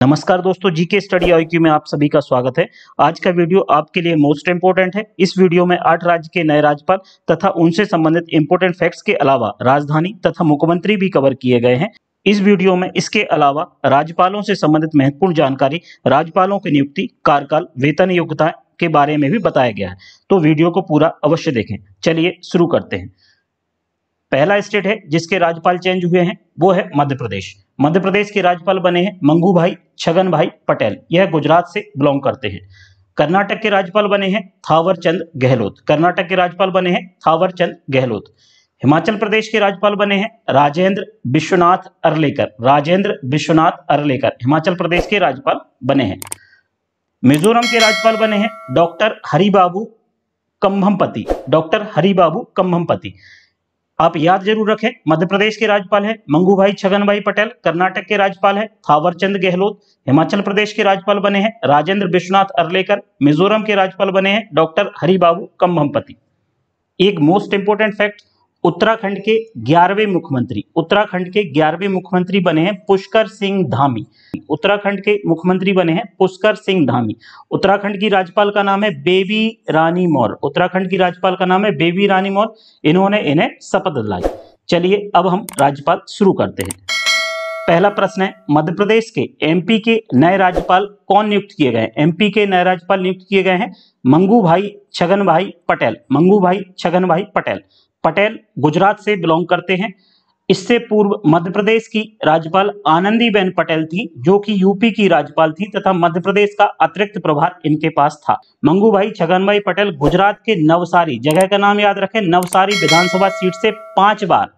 नमस्कार दोस्तों, GK study IQ में आप सभी का स्वागत है। आज का वीडियो आपके लिए मोस्ट इंपोर्टेंट है। इस वीडियो में 8 राज्य के नए राज्यपाल तथा उनसे संबंधित इंपोर्टेंट फैक्ट्स के अलावा राजधानी तथा मुख्यमंत्री भी कवर किए गए हैं। इस वीडियो में इसके अलावा राज्यपालों से संबंधित महत्वपूर्ण जानकारी, राज्यपालों की नियुक्ति, कार्यकाल, वेतन, योग्यता के बारे में भी बताया गया है, तो वीडियो को पूरा अवश्य देखें। चलिए शुरू करते हैं। पहला स्टेट है जिसके राज्यपाल चेंज हुए हैं वो है मध्य प्रदेश। मध्य प्रदेश के राज्यपाल बने हैं मंगू भाई छगन भाई पटेल, यह गुजरात से बिलोंग करते हैं। कर्नाटक के राज्यपाल बने हैं थावर चंद गहलोत। कर्नाटक के राज्यपाल बने हैं थावर चंद गहलोत। हिमाचल प्रदेश के राज्यपाल बने हैं राजेंद्र विश्वनाथ अर्लेकर। राजेंद्र विश्वनाथ अर्लेकर हिमाचल प्रदेश के राज्यपाल बने हैं। मिजोरम के राज्यपाल बने हैं डॉक्टर हरिबाबू कंभमपति। डॉक्टर हरिबाबू कंभमपति आप याद जरूर रखें। मध्य प्रदेश के राज्यपाल है मंगू भाई छगन भाई पटेल। कर्नाटक के राज्यपाल है थावर चंद गहलोत। हिमाचल प्रदेश के राज्यपाल बने हैं राजेंद्र विश्वनाथ अर्लेकर। मिजोरम के राज्यपाल बने हैं डॉक्टर हरिबाबू कंभमपति। एक मोस्ट इंपोर्टेंट फैक्ट, उत्तराखंड के 11वें मुख्यमंत्री, उत्तराखंड के 11वें मुख्यमंत्री बने हैं पुष्कर सिंह धामी। उत्तराखंड के मुख्यमंत्री बने हैं पुष्कर सिंह धामी। उत्तराखंड की राज्यपाल का नाम है बेबी रानी मौर्य। उत्तराखंड की राज्यपाल का नाम है बेबी रानी मौर्य। इन्होंने इन्हें शपथ दिलाई। चलिए अब हम राज्यपाल शुरू करते हैं। पहला प्रश्न है, मध्य प्रदेश के एमपी के नए राज्यपाल कौन नियुक्त किए गए हैं? एमपी के नए राज्यपाल नियुक्त किए गए हैं मंगू भाई छगन भाई पटेल। मंगू भाई छगन भाई पटेल। पटेल गुजरात से बिलोंग करते हैं। इससे पूर्व मध्य प्रदेश की राज्यपाल आनंदीबेन पटेल थी, जो कि यूपी की राज्यपाल थी तथा मध्य प्रदेश का अतिरिक्त प्रभार इनके पास था। मंगू भाई छगन भाई पटेल गुजरात के नवसारी, जगह का नाम याद रखें, नवसारी विधानसभा सीट से 5 बार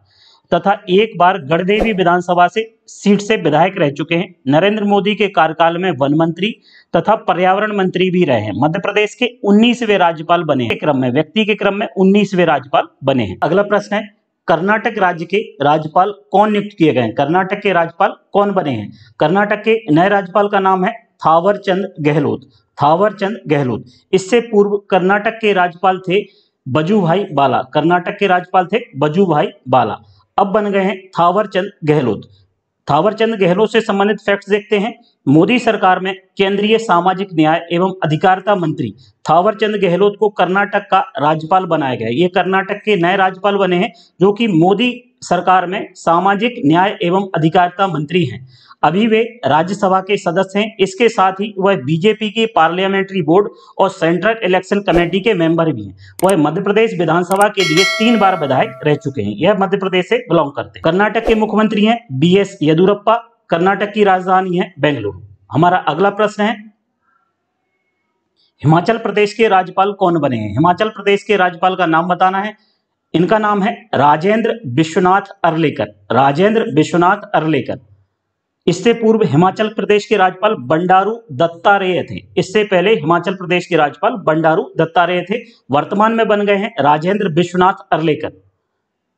तथा 1 बार गढ़देवी विधानसभा से सीट से विधायक रह चुके हैं। नरेंद्र मोदी के कार्यकाल में वन मंत्री तथा पर्यावरण मंत्री भी रहे हैं। मध्य प्रदेश के 19वें राज्यपाल बने हैं। क्रम में व्यक्ति के क्रम में 19वें राज्यपाल बने हैं। अगला प्रश्न है, कर्नाटक राज्य के राज्यपाल कौन नियुक्त किए गए हैं? कर्नाटक के राज्यपाल कौन बने हैं? कर्नाटक के नए राज्यपाल का नाम है थावर चंद गहलोत। थावर चंद गहलोत। इससे पूर्व कर्नाटक के राज्यपाल थे बजूभाई बाला। कर्नाटक के राज्यपाल थे बजूभाई बाला। अब बन गए हैं थावर चंद गहलोत। थावर चंद गहलोत से संबंधित फैक्ट्स देखते हैं। मोदी सरकार में केंद्रीय सामाजिक न्याय एवं अधिकारिता मंत्री थावर चंद गहलोत को कर्नाटक का राज्यपाल बनाया गया। ये कर्नाटक के नए राज्यपाल बने हैं, जो कि मोदी सरकार में सामाजिक न्याय एवं अधिकारिता मंत्री हैं। अभी वे राज्यसभा के सदस्य हैं। इसके साथ ही वह बीजेपी के पार्लियामेंट्री बोर्ड और सेंट्रल इलेक्शन कमेटी के मेंबर भी हैं। वह मध्य प्रदेश विधानसभा के लिए 3 बार विधायक रह चुके हैं। यह मध्य प्रदेश से बिलोंग करते हैं। कर्नाटक के मुख्यमंत्री हैं बीएस येदियुरप्पा। कर्नाटक की राजधानी है बेंगलुरु। हमारा अगला प्रश्न है, हिमाचल प्रदेश के राज्यपाल कौन बने हैं? हिमाचल प्रदेश के राज्यपाल का नाम बताना है। इनका नाम है राजेंद्र विश्वनाथ अर्लेकर। राजेंद्र विश्वनाथ अर्लेकर। इससे पूर्व हिमाचल प्रदेश के राज्यपाल बंडारू दत्तात्रेय थे। इससे पहले हिमाचल प्रदेश के राज्यपाल बंडारू दत्तात्रेय थे। वर्तमान में बन गए हैं राजेंद्र विश्वनाथ अर्लेकर।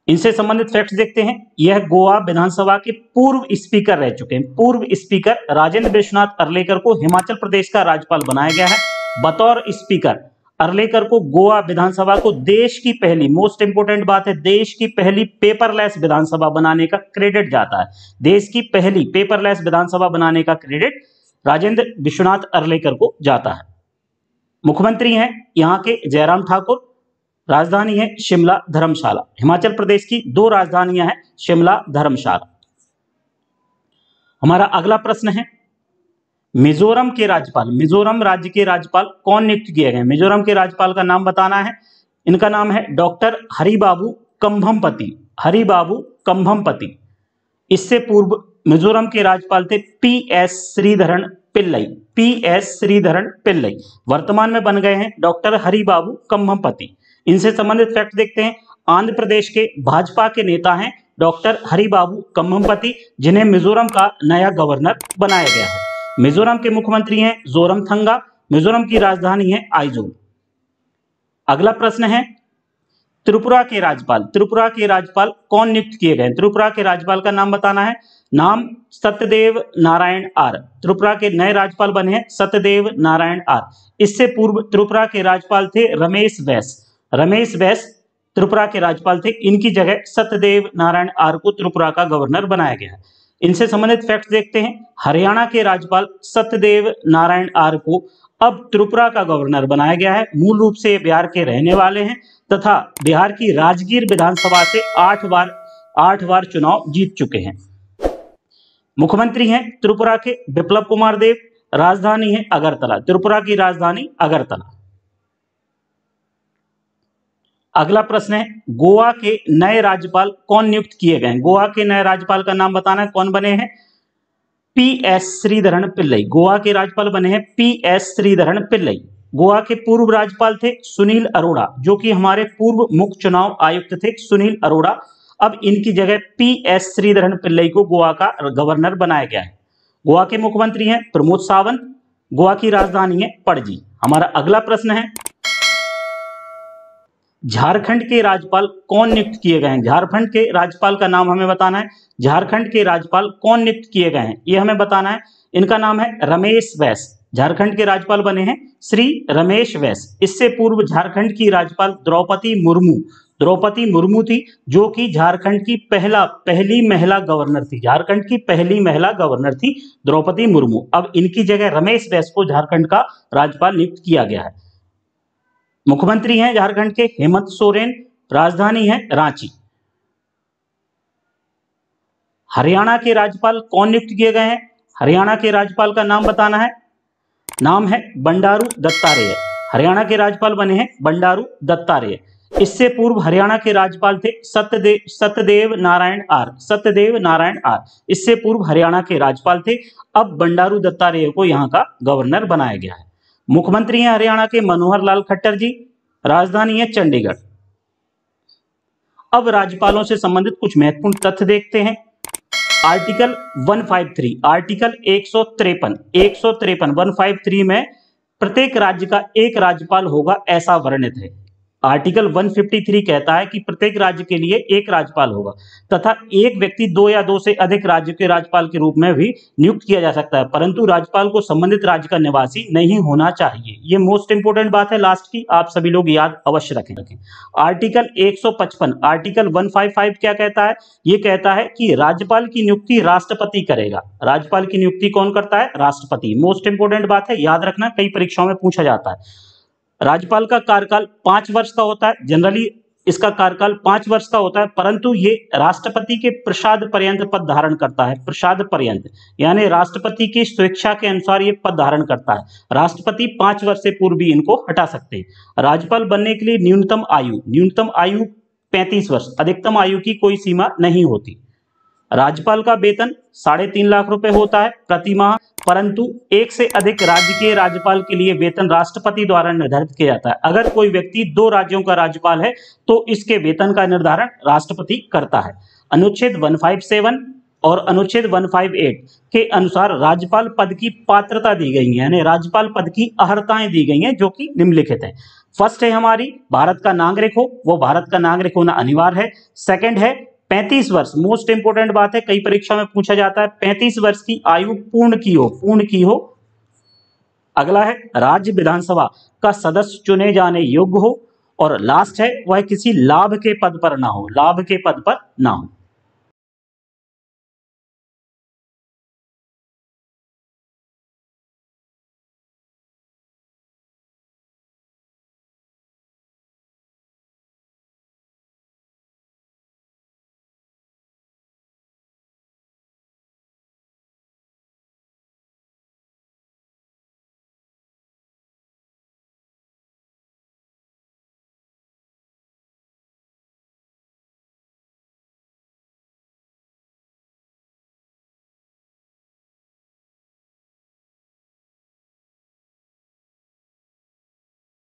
इनसे संबंधित फैक्ट्स देखते हैं। यह गोवा विधानसभा के पूर्व स्पीकर रह चुके हैं। पूर्व स्पीकर राजेंद्र विश्वनाथ अर्लेकर को हिमाचल प्रदेश का राज्यपाल बनाया गया है। बतौर स्पीकर अर्लेकर को गोवा विधानसभा को देश की पहली, मोस्ट इंपोर्टेंट बात है, देश की पहली पेपरलेस विधानसभा बनाने का क्रेडिट जाता है। देश की पहली पेपरलेस विधानसभा बनाने का क्रेडिट राजेंद्र विश्वनाथ अर्लेकर को जाता है। मुख्यमंत्री हैं यहाँ के जयराम ठाकुर। राजधानी है शिमला धर्मशाला। हिमाचल प्रदेश की 2 राजधानियां हैं, शिमला धर्मशाला। हमारा अगला प्रश्न है, मिजोरम के राज्यपाल, मिजोरम राज्य के राज्यपाल कौन नियुक्त किए गए? मिजोरम के राज्यपाल का नाम बताना है। इनका नाम है डॉक्टर हरिबाबू कंभमपति। हरिबाबू कंभमपति। इससे पूर्व मिजोरम के राज्यपाल थे पीएस श्रीधरन पिल्लई। पीएस श्रीधरन पिल्लई। वर्तमान में बन गए हैं डॉक्टर हरिबाबू कंभमपति। इनसे संबंधित फैक्ट देखते हैं। आंध्र प्रदेश के भाजपा के नेता हैं डॉक्टर हरिबाबू कंभमपति, जिन्हें मिजोरम का नया गवर्नर बनाया गया है। मिजोरम के मुख्यमंत्री हैं जोरमथंगा। मिजोरम की राजधानी है आइजोल। अगला प्रश्न है, त्रिपुरा के राज्यपाल, त्रिपुरा के राज्यपाल कौन नियुक्त किए गए? त्रिपुरा के राज्यपाल का नाम बताना है। नाम सत्यदेव नारायण आर। त्रिपुरा के नए राज्यपाल बने हैं सत्यदेव नारायण आर। इससे पूर्व त्रिपुरा के राज्यपाल थे रमेश बैस। रमेश बैस त्रिपुरा के राज्यपाल थे। इनकी जगह सत्यदेव नारायण आर को त्रिपुरा का गवर्नर बनाया गया है। इनसे संबंधित फैक्ट्स देखते हैं। हरियाणा के राज्यपाल सत्यदेव नारायण आर्य को अब त्रिपुरा का गवर्नर बनाया गया है। मूल रूप से बिहार के रहने वाले हैं तथा बिहार की राजगीर विधानसभा से 8 बार चुनाव जीत चुके हैं। मुख्यमंत्री हैं त्रिपुरा के बिप्लब कुमार देव। राजधानी है अगरतला, त्रिपुरा की राजधानी अगरतला। अगला प्रश्न है, गोवा के नए राज्यपाल कौन नियुक्त किए गए हैं? गोवा के नए राज्यपाल का नाम बताना है, कौन बने हैं? पी.एस. श्रीधरन पिल्लई। गोवा के राज्यपाल बने हैं पी.एस. श्रीधरन पिल्लई। गोवा के पूर्व राज्यपाल थे सुनील अरोड़ा, जो कि हमारे पूर्व मुख्य चुनाव आयुक्त थे सुनील अरोड़ा। अब इनकी जगह पी.एस. श्रीधरन पिल्लई को गोवा का गवर्नर बनाया गया है। गोवा के मुख्यमंत्री हैं प्रमोद सावंत। गोवा की राजधानी है पणजी। हमारा अगला प्रश्न है, झारखंड के राज्यपाल कौन नियुक्त किए गए हैं? झारखंड के राज्यपाल का नाम हमें बताना है। झारखंड के राज्यपाल कौन नियुक्त किए गए हैं, ये हमें बताना है। इनका नाम है रमेश बैस। झारखंड के राज्यपाल बने हैं श्री रमेश बैस। इससे पूर्व झारखंड की राज्यपाल द्रौपदी मुर्मू थी, जो कि झारखंड की पहली महिला गवर्नर थी। झारखंड की पहली महिला गवर्नर थी द्रौपदी मुर्मू। अब इनकी जगह रमेश बैस को झारखंड का राज्यपाल नियुक्त किया गया है। मुख्यमंत्री हैं झारखंड के हेमंत सोरेन। राजधानी है रांची। हरियाणा के राज्यपाल कौन नियुक्त किए गए हैं? हरियाणा के राज्यपाल का नाम बताना है। नाम है बंडारू दत्तात्रेय। हरियाणा के राज्यपाल बने हैं बंडारू दत्तात्रेय। इससे पूर्व हरियाणा के राज्यपाल थे सत्यदेव नारायण आर्य। इससे पूर्व हरियाणा के राज्यपाल थे। अब बंडारू दत्तात्रेय को यहाँ का गवर्नर बनाया गया है। मुख्यमंत्री हैं हरियाणा के मनोहर लाल खट्टर जी। राजधानी है चंडीगढ़। अब राज्यपालों से संबंधित कुछ महत्वपूर्ण तथ्य देखते हैं। आर्टिकल 153, आर्टिकल 153 153 में प्रत्येक राज्य का एक राज्यपाल होगा ऐसा वर्णित है। आर्टिकल 153 कहता है कि प्रत्येक राज्य के लिए एक राज्यपाल होगा तथा एक व्यक्ति 2 या 2 से अधिक राज्य के राज्यपाल के रूप में भी नियुक्त किया जा सकता है, परंतु राज्यपाल को संबंधित राज्य का निवासी नहीं होना चाहिए। ये मोस्ट इंपोर्टेंट बात है लास्ट की, आप सभी लोग याद अवश्य रखें। आर्टिकल 155, आर्टिकल 155 क्या कहता है? ये कहता है कि राज्यपाल की नियुक्ति राष्ट्रपति करेगा। राज्यपाल की नियुक्ति कौन करता है? राष्ट्रपति। मोस्ट इंपोर्टेंट बात है, याद रखना, कई परीक्षाओं में पूछा जाता है। राज्यपाल का कार्यकाल 5 वर्ष का होता है। जनरली इसका कार्यकाल 5 वर्ष का होता है, परंतु ये राष्ट्रपति के प्रसाद पर्यंत पद धारण करता है। प्रसाद पर्यंत यानी राष्ट्रपति की स्वेच्छा के अनुसार ये पद धारण करता है। राष्ट्रपति 5 वर्ष से पूर्व भी इनको हटा सकते हैं। राज्यपाल बनने के लिए न्यूनतम आयु 35 वर्ष, अधिकतम आयु की कोई सीमा नहीं होती। राज्यपाल का वेतन 3.5 लाख रुपए होता है प्रति माह, परंतु एक से अधिक राज्य के राज्यपाल के लिए वेतन राष्ट्रपति द्वारा निर्धारित किया जाता है। अगर कोई व्यक्ति 2 राज्यों का राज्यपाल है तो इसके वेतन का निर्धारण राष्ट्रपति करता है। अनुच्छेद 157 और अनुच्छेद 158 के अनुसार राज्यपाल पद की पात्रता दी गई है, यानी राज्यपाल पद की अर्हताएं दी गई हैं, जो कि निम्नलिखित है। फर्स्ट है हमारी भारत का नागरिक हो, वो भारत का नागरिक होना अनिवार्य है। सेकंड है 35 वर्ष, मोस्ट इंपोर्टेंट बात है, कई परीक्षा में पूछा जाता है, 35 वर्ष की आयु पूर्ण की हो। अगला है राज्य विधानसभा का सदस्य चुने जाने योग्य हो, और लास्ट है वह किसी लाभ के पद पर ना हो।